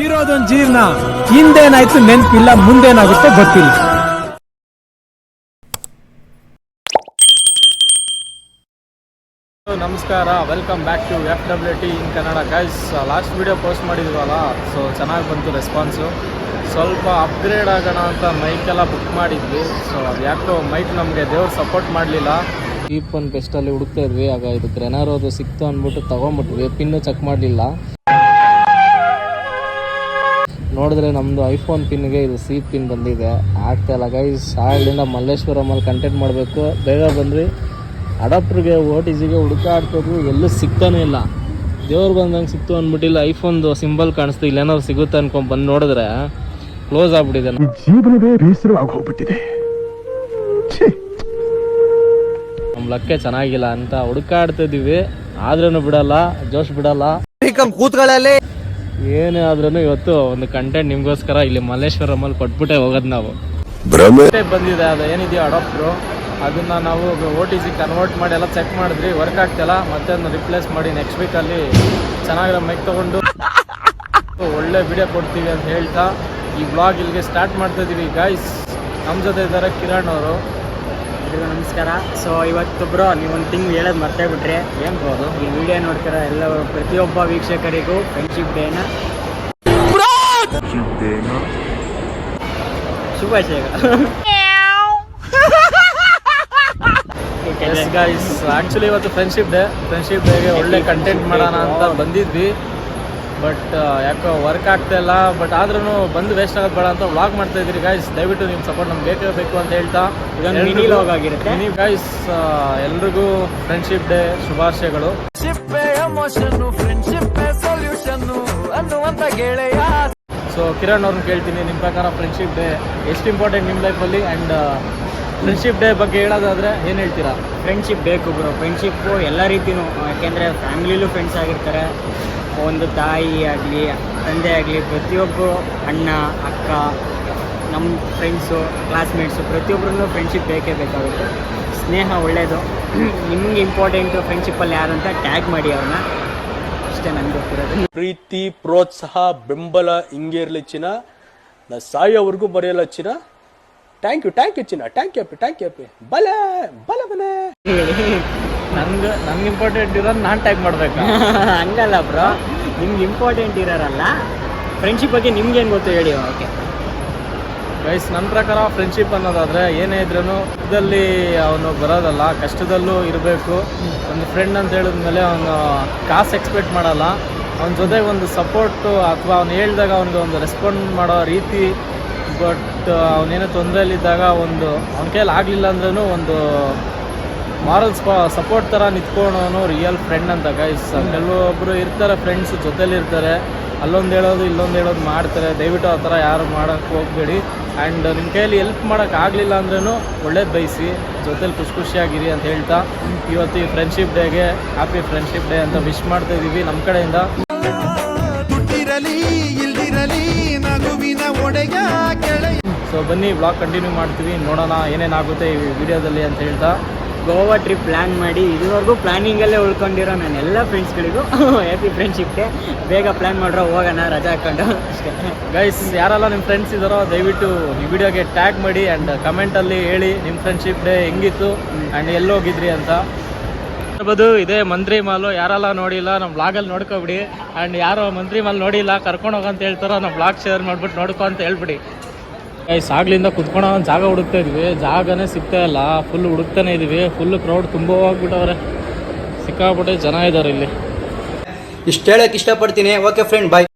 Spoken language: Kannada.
ಇರೋದೊಂದು ಜೀರ್ಣ, ಹಿಂದೇನಾಯ್ತು ನೆನ್ಪಿಲ್ಲ, ಮುಂದೇನಾಗುತ್ತೋ ಗೊತ್ತಿಲ್ಲ. ನಮಸ್ಕಾರ, welcome back to FWT in Kannada guys. Last video post ಮಾಡಿದ್ವಲ್ಲ, ಸೊ ಚೆನ್ನಾಗಿ ಬಂತು ರೆಸ್ಪಾನ್ಸು. ಸ್ವಲ್ಪ ಅಪ್ಗ್ರೇಡ್ ಆಗೋಣ ಅಂತ ಮೈಕೆಲ್ಲ ಬುಕ್ ಮಾಡಿದ್ವಿ. ಸೊ ಅದು ಯಾಕೋ ಮೈಕ್ ನಮಗೆ ದೇವ್ರು ಸಪೋರ್ಟ್ ಮಾಡಲಿಲ್ಲ. ಚೀಪ್ ಒಂದು ಬೆಸ್ಟಲ್ಲಿ ಹುಡುಕ್ತಾ ಇದ್ವಿ. ಆಗ ಇದು ಗ್ರೆನಾರೋದು ಸಿಕ್ತು ಅಂದ್ಬಿಟ್ಟು ತೊಗೊಂಬಿಟ್ವಿ. ಪಿನ್ನು ಚೆಕ್ ಮಾಡಲಿಲ್ಲ. ನೋಡಿದ್ರೆ ನಮ್ಮದು ಐಫೋನ್ ಪಿನ್ಗೆ ಇದು ಸಿ ಪಿನ್ ಬಂದಿದೆ. ಆಗ್ತಾಯಿಲ್ಲ ಗೈಸ್. ಆಗಲಿಂದ ಮಲ್ಲೇಶ್ವರಮಲ್ಲಿ ಕಂಟೆಂಟ್ ಮಾಡಬೇಕು. ಬೇಗ ಬಂದ್ವಿ. ಅಡಾಪ್ಟ್ರಿಗೆ OTGಗೆ ಹುಡುಕಾಡ್ತಿದ್ವಿ, ಎಲ್ಲೂ ಸಿಗ್ತಾನೆ ಇಲ್ಲ. ದೇವ್ರು ಬಂದಂಗೆ ಸಿಕ್ತು ಅಂದ್ಬಿಟ್ಟಿಲ್ಲ. ಐಫೋನ್ದು ಸಿಂಬಲ್ ಕಾಣಿಸ್ತು, ಇಲ್ಲೇನಾದ್ರು ಸಿಗುತ್ತೆ ಅನ್ಕೊಂಡು ಬಂದು ನೋಡಿದ್ರೆ ಕ್ಲೋಸ್ ಆಗ್ಬಿಟ್ಟಿದೆ. ಜೀವನವೇ ಬೇಸರವಾಗಿ ಹೋಗ್ಬಿಟ್ಟಿದೆ. ನಮ್ಮ ಲಕ್ಕೆ ಚೆನ್ನಾಗಿಲ್ಲ ಅಂತ ಹುಡುಕಾಡ್ತಿದ್ದೀವಿ. ಆದ್ರೂ ಬಿಡಲ್ಲ, ಜೋಶ್ ಬಿಡಲ್ಲ. ಕೂತ್ಗಳಲ್ಲಿ ಏನೇ ಆದ್ರೂ ಇವತ್ತು ಒಂದು ಕಂಟೆಂಟ್ ನಿಮ್ಗೋಸ್ಕರ ಇಲ್ಲಿ ಮಲ್ಲೇಶ್ವರಮಲ್ಲಿ ಕೊಟ್ಬಿಟ್ಟೆ ಹೋಗೋದು ನಾವು. ಬಂದಿದೆ ಅದು ಏನಿದೆಯೋ ಅಡಾಪ್ಟ್ರು, ಅದನ್ನು ನಾವು OTG ಕನ್ವರ್ಟ್ ಮಾಡಿ ಎಲ್ಲ ಚೆಕ್ ಮಾಡಿದ್ರಿ, ವರ್ಕ್ ಆಗ್ತಿಲ್ಲ. ಮತ್ತೆ ಅದನ್ನು ರಿಪ್ಲೇಸ್ ಮಾಡಿ ನೆಕ್ಸ್ಟ್ ವೀಕಲ್ಲಿ ಚೆನ್ನಾಗಿರೋ ಮೈಕ್ ತೊಗೊಂಡು ಒಳ್ಳೆ ವಿಡಿಯೋ ಕೊಡ್ತೀವಿ ಅಂತ ಹೇಳ್ತಾ ಈ ಬ್ಲಾಗ್ ಇಲ್ಲಿಗೆ ಸ್ಟಾರ್ಟ್ ಮಾಡ್ತಾಯಿದ್ದೀವಿ ಗೈಸ್. ನಮ್ಮ ಜೊತೆ ಇದ್ದಾರೆ ಕಿರಣ್ ಅವರು. ಎಲ್ರಿಗೂ ನಮಸ್ಕಾರ. ಸೊ ಇವತ್ತು ಬ್ರೋ ನೀವೊಂದು ತಿಂಗ್ ಹೇಳೋದು ಮರ್ತೇ ಬಿಟ್ರೆ ಏನು ಬ್ರೋ ಅದು, ಈ ವಿಡಿಯೋ ನೋಡ್ತೀರ ಎಲ್ಲ ಪ್ರತಿಯೊಬ್ಬ ವೀಕ್ಷಕರಿಗೂ ಫ್ರೆಂಡ್ಶಿಪ್ ಡೇನ ಶುಭಾಶಯಗಳು. ಗೈಸ್, ಆ್ಯಕ್ಚುಲಿ ಇವತ್ತು ಫ್ರೆಂಡ್ಶಿಪ್ ಡೇಗೆ ಒಳ್ಳೆ ಕಂಟೆಂಟ್ ಮಾಡೋಣ ಅಂತ ಬಂದಿದ್ವಿ. ಬಟ್ ಯಾಕೋ ವರ್ಕ್ ಆಗ್ತಾ ಇಲ್ಲ. ಬಟ್ ಆದ್ರೂ ಬಂದು ವೇಸ್ಟ್ ಆಗೋದು ಬೇಡ ಅಂತ ವ್ಲಾಗ್ ಮಾಡ್ತಾ ಇದ್ರಿ ಗೈಸ್. ದಯವಿಟ್ಟು ನಿಮ್ಮ ಸಪೋರ್ಟ್ ನಮ್ಗೆ ಬೇಕೇ ಬೇಕು ಅಂತ ಹೇಳ್ತಾ ಮಿನಿ ವ್ಲಾಗ್ ಆಗಿರುತ್ತೆ. ನೀವು ಗೈಸ್ ಎಲ್ರಿಗೂ ಫ್ರೆಂಡ್ಶಿಪ್ ಡೇ ಶುಭಾಶಯಗಳು. ಸೊ ಕಿರಣ್ ಅವ್ರನ್ನ ಕೇಳ್ತೀನಿ, ನಿಮ್ಮ ಪ್ರಕಾರ ಫ್ರೆಂಡ್ಶಿಪ್ ಡೇ ಎಷ್ಟು ಇಂಪಾರ್ಟೆಂಟ್ ನಿಮ್ಮ ಲೈಫಲ್ಲಿ? ಆ್ಯಂಡ್ ಫ್ರೆಂಡ್ಶಿಪ್ ಡೇ ಬಗ್ಗೆ ಹೇಳೋದಾದರೆ ಏನು ಹೇಳ್ತೀರಾ? ಫ್ರೆಂಡ್ಶಿಪ್ ಬೇಕು ಬ್ರೋ. ಫ್ರೆಂಡ್ಶಿಪ್ಪು ಎಲ್ಲ ರೀತಿಯೂ, ಯಾಕೆಂದರೆ ಫ್ಯಾಮಿಲಿಲೂ ಫ್ರೆಂಡ್ಸ್ ಆಗಿರ್ತಾರೆ. ಒಂದು ತಾಯಿ ಆಗಲಿ, ತಂದೆ ಆಗಲಿ, ಪ್ರತಿಯೊಬ್ಬರು ಅಣ್ಣ ಅಕ್ಕ, ನಮ್ಮ ಫ್ರೆಂಡ್ಸು, ಕ್ಲಾಸ್ಮೇಟ್ಸು, ಪ್ರತಿಯೊಬ್ಬರನ್ನು ಫ್ರೆಂಡ್ಶಿಪ್ ಬೇಕೇ ಬೇಕಾಗುತ್ತೆ. ಸ್ನೇಹ ಒಳ್ಳೆಯದು. ನಿಮ್ಗೆ ಇಂಪಾರ್ಟೆಂಟು ಫ್ರೆಂಡ್ಶಿಪ್ಪಲ್ಲಿ ಯಾರು ಅಂತ ಟ್ಯಾಗ್ ಮಾಡಿ ಅವ್ರನ್ನ. ಅಷ್ಟೇ ನನಗೆ ಗೊತ್ತಿರೋದು. ಪ್ರೀತಿ, ಪ್ರೋತ್ಸಾಹ, ಬೆಂಬಲ ಹಿಂಗೆ ಇರಲಿ ಚಿನ್ನ. ನಾ ಸಾಯೋವರೆಗೂ ಬರೆಯಲ್ಲ ಚಿನ್ನ. ಥ್ಯಾಂಕ್ ಯು ಚಿನ್ನ. ಥ್ಯಾಂಕ್ ಯು ಬಲ ಬಲೆ. ನನ್ಗೆ ಇಂಪಾರ್ಟೆಂಟ್ ಇರೋದು ನಾನು ಟ್ಯಾಗ್ ಮಾಡಬೇಕಾ? ಹಂಗಲ್ಲ ಬ್ರೋ, ನಿಮ್ಗೆ ಇಂಪಾರ್ಟೆಂಟ್ ಇರೋರಲ್ಲ. ಫ್ರೆಂಡ್ಶಿಪ್ ಬಗ್ಗೆ ನಿಮ್ಗೇನು ಗೊತ್ತು ಹೇಳಿ. ಓಕೆ ಗೈಸ್, ನನ್ನ ಪ್ರಕಾರ ಫ್ರೆಂಡ್ಶಿಪ್ ಅನ್ನೋದಾದರೆ ಏನೇ ಇದ್ರೂ ಇದರಲ್ಲಿ ಅವನು ಬರೋದಲ್ಲ, ಕಷ್ಟದಲ್ಲೂ ಇರಬೇಕು. ಒಂದು ಫ್ರೆಂಡ್ ಅಂತ ಹೇಳಿದ್ಮೇಲೆ ಅವನು ಕಾಸು ಎಕ್ಸ್ಪೆಕ್ಟ್ ಮಾಡಲ್ಲ. ಅವನ ಜೊತೆಗೆ ಒಂದು ಸಪೋರ್ಟು ಅಥವಾ ಅವ್ನು ಹೇಳಿದಾಗ ಅವನಿಗೆ ಒಂದು ರೆಸ್ಪಾಂಡ್ ಮಾಡೋ ರೀತಿ. ಬಟ್ ಅವನೇನೋ ತೊಂದರೆಯಲ್ಲಿದ್ದಾಗ ಒಂದು ಅವನ ಕೈಯಲ್ಲಿ ಆಗಲಿಲ್ಲ ಅಂದ್ರೂ ಒಂದು ಮಾರಲ್ ಸಪೋರ್ಟ್ ಥರ ನಿಂತ್ಕೊಳ್ಳೋನು ರಿಯಲ್ ಫ್ರೆಂಡ್ ಅಂತ ಗೈಸ್. ಕೆಲವೊಬ್ಬರು ಇರ್ತಾರೆ ಫ್ರೆಂಡ್ಸ್ ಜೊತೇಲಿ ಇರ್ತಾರೆ, ಅಲ್ಲೊಂದು ಹೇಳೋದು ಇಲ್ಲೊಂದು ಹೇಳೋದು ಮಾಡ್ತಾರೆ. ದಯವಿಟ್ಟು ಆ ಥರ ಯಾರು ಮಾಡೋಕ್ಕೆ ಹೋಗಬೇಡಿ. ಆ್ಯಂಡ್ ನಿಮ್ಮ ಕೈಯಲ್ಲಿ ಹೆಲ್ಪ್ ಮಾಡೋಕ್ಕೆ ಆಗಲಿಲ್ಲ ಅಂದ್ರೂ ಒಳ್ಳೇದು ಬಯಸಿ, ಜೊತೇಲಿ ಖುಷಿಯಾಗಿರಿ ಅಂತ ಹೇಳ್ತಾ ಇವತ್ತು ಈ ಫ್ರೆಂಡ್ಶಿಪ್ ಡೇಗೆ ಹ್ಯಾಪಿ ಫ್ರೆಂಡ್ಶಿಪ್ ಡೇ ಅಂತ ವಿಶ್ ಮಾಡ್ತಾ ಇದ್ದೀವಿ ನಮ್ಮ ಕಡೆಯಿಂದ. ಸೊ ಬನ್ನಿ ಬ್ಲಾಗ್ ಕಂಟಿನ್ಯೂ ಮಾಡ್ತೀವಿ, ನೋಡೋಣ ಏನೇನಾಗುತ್ತೆ ಈ ವಿಡಿಯೋದಲ್ಲಿ ಅಂತ ಹೇಳ್ತಾ. ಗೋವಾ ಟ್ರಿಪ್ ಪ್ಲ್ಯಾನ್ ಮಾಡಿ ಇದುವರೆಗೂ ಪ್ಲ್ಯಾನಿಂಗಲ್ಲೇ ಉಳ್ಕೊಂಡಿರೋ ನನ್ನ ಎಲ್ಲ ಫ್ರೆಂಡ್ಸ್ಗಳಿಗೂ ಹ್ಯಾಪಿ ಫ್ರೆಂಡ್ಶಿಪ್ ಡೇ. ಬೇಗ ಪ್ಲ್ಯಾನ್ ಮಾಡ್ರೋ, ಹೋಗೋಣ ರಜಾ ಹಾಕೊಂಡು ಅಷ್ಟೇ. ಗೈಸ್, ಯಾರೆಲ್ಲ ನಿಮ್ಮ ಫ್ರೆಂಡ್ಸ್ ಇದ್ದಾರೋ ದಯವಿಟ್ಟು ಈ ವಿಡಿಯೋಗೆ ಟ್ಯಾಗ್ ಮಾಡಿ ಆ್ಯಂಡ್ ಕಮೆಂಟಲ್ಲಿ ಹೇಳಿ ನಿಮ್ಮ ಫ್ರೆಂಡ್ಶಿಪ್ ಡೇ ಹೆಂಗಿತ್ತು ಆ್ಯಂಡ್ ಎಲ್ಲೋಗಿದ್ರಿ ಅಂತ. ಇರ್ಬೋದು ಇದೇ ಮಂತ್ರಿ ಮಾಲು. ಯಾರೆಲ್ಲ ನೋಡಿಲ್ಲ ನಮ್ಮ ಬ್ಲಾಗಲ್ಲಿ ನೋಡ್ಕೊಬಿಡಿ. ಆ್ಯಂಡ್ ಯಾರೋ ಮಂತ್ರಿ ಮಾಲ್ ನೋಡಿಲ್ಲ ಕರ್ಕೊಂಡು ಹೋಗಂತ ಹೇಳ್ತಾರೋ ನಮ್ಮ ಬ್ಲಾಗ್ ಶೇರ್ ಮಾಡಿಬಿಟ್ಟು ನೋಡ್ಕೊ ಅಂತ ಹೇಳ್ಬಿಡಿ. ಗೈಸ್, ಆಗ್ಲಿಂದ ಕುತ್ಕೊಳ್ಳೋ ಒಂದು ಜಾಗ ಹುಡುಕ್ತಾ ಇದ್ವಿ, ಜಾಗನೇ ಸಿಗ್ತಾ ಇಲ್ಲ. ಫುಲ್ ಹುಡುಕ್ತಾನೆ ಇದೀವಿ. ಫುಲ್ ಕ್ರೌಡ್ ತುಂಬ ಹೋಗ್ಬಿಟ್ಟವ್ರೆ, ಸಿಕ್ಕಾಬಿಟ್ಟೆ ಜನ ಇದ್ದಾರೆ ಇಲ್ಲಿ. ಇಷ್ಟು ಹೇಳಕ್ಕೆ ಇಷ್ಟಪಡ್ತೀನಿ. ಓಕೆ ಫ್ರೆಂಡ್, ಬಾಯ್.